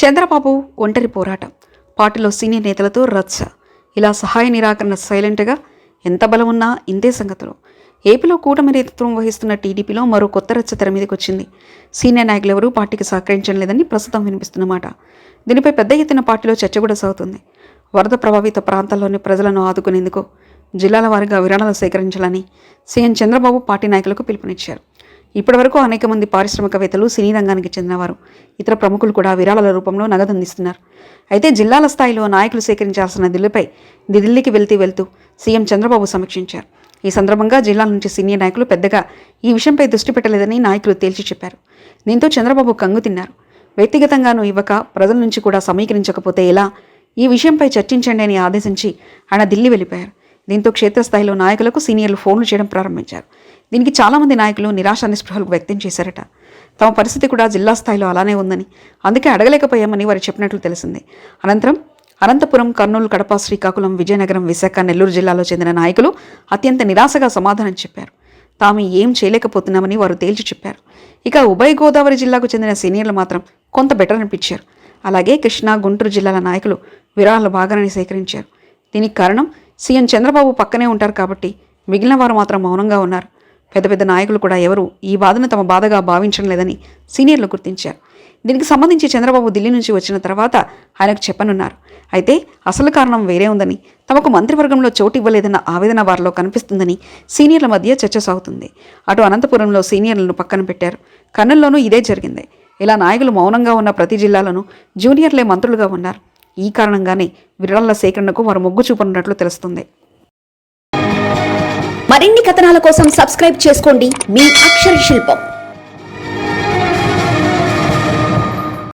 చంద్రబాబు ఒంటరి పోరాటం, పార్టీలో సీనియర్ నేతలతో రచ్చ, ఇలా సహాయ నిరాకరణ సైలెంట్గా ఎంత బలం ఉన్నా ఇంతే సంగతులు. ఏపీలో కూటమి నేతృత్వం వహిస్తున్న టీడీపీలో మరో కొత్త రచ్చ తెర మీదకి వచ్చింది. సీనియర్ నాయకులు ఎవరూ పార్టీకి సహకరించడం లేదని ప్రస్తుతం వినిపిస్తున్నమాట. దీనిపై పెద్ద ఎత్తున పార్టీలో చర్చ కూడా సాగుతుంది. వరద ప్రభావిత ప్రాంతాల్లోని ప్రజలను ఆదుకునేందుకు జిల్లాల వారీగా విరాళాలు సేకరించాలని సీఎం చంద్రబాబు పార్టీ నాయకులకు పిలుపునిచ్చారు. ఇప్పటివరకు అనేక మంది పారిశ్రామికవేత్తలు, సినీ రంగానికి చెందినవారు, ఇతర ప్రముఖులు కూడా విరాళాల రూపంలో నగదు అందిస్తున్నారు. అయితే జిల్లాల స్థాయిలో నాయకులు సేకరించాల్సిన నిధులపై ఢిల్లీకి వెళ్తూ సీఎం చంద్రబాబు సమీక్షించారు. ఈ సందర్భంగా జిల్లాల నుంచి సీనియర్ నాయకులు పెద్దగా ఈ విషయంపై దృష్టి పెట్టలేదని నాయకులు తేల్చి చెప్పారు. దీంతో చంద్రబాబు కంగు తిన్నారు. వ్యక్తిగతంగానూ ఇవ్వక ప్రజల నుంచి కూడా సమీకరించకపోతే ఎలా, ఈ విషయంపై చర్చించండి అని ఆదేశించి ఆయన ఢిల్లీ వెళ్ళిపోయారు. దీంతో క్షేత్రస్థాయిలో నాయకులకు సీనియర్లు ఫోన్లు చేయడం ప్రారంభించారు. దీనికి చాలామంది నాయకులు నిరాశ నిస్పృహలకు వ్యక్తం చేశారట. తమ పరిస్థితి కూడా జిల్లా స్థాయిలో అలానే ఉందని, అందుకే అడగలేకపోయామని వారు చెప్పినట్లు తెలిసింది. అనంతరం అనంతపురం, కర్నూలు, కడప, శ్రీకాకుళం, విజయనగరం, విశాఖ, నెల్లూరు జిల్లాలో చెందిన నాయకులు అత్యంత నిరాశగా సమాధానం చెప్పారు. తాము ఏం చేయలేకపోతున్నామని వారు తేల్చి చెప్పారు. ఇక ఉభయ గోదావరి జిల్లాకు చెందిన సీనియర్లు మాత్రం కొంత బెటర్ అనిపించారు. అలాగే కృష్ణా, గుంటూరు జిల్లాల నాయకులు విరాళాలు బాగానే సేకరించారు. దీనికి కారణం సీఎం చంద్రబాబు పక్కనే ఉంటారు కాబట్టి మిగిలిన వారు మాత్రం మౌనంగా ఉన్నారు. పెద్ద పెద్ద నాయకులు కూడా ఎవరు ఈ బాధను తమ బాధగా భావించడం లేదని సీనియర్లు గుర్తించారు. దీనికి సంబంధించి చంద్రబాబు ఢిల్లీ నుంచి వచ్చిన తర్వాత ఆయనకు చెప్పనున్నారు. అయితే అసలు కారణం వేరే ఉందని, తమకు మంత్రివర్గంలో చోటు ఇవ్వలేదన్న ఆవేదన వారిలో కనిపిస్తుందని సీనియర్ల మధ్య చర్చ సాగుతుంది. అటు అనంతపురంలో సీనియర్లను పక్కన పెట్టారు, కర్నూలులోనూ ఇదే జరిగింది. ఇలా నాయకులు మౌనంగా ఉన్న ప్రతి జిల్లాలోనూ జూనియర్లే మంత్రులుగా ఉన్నారు. ఈ కారణంగానే విరాళాల సేకరణకు వారు మొగ్గు చూపనున్నట్లు తెలుస్తుంది. మరిన్ని కథనాల కోసం సబ్స్క్రైబ్ చేసుకోండి మీ అక్షర శిల్పం.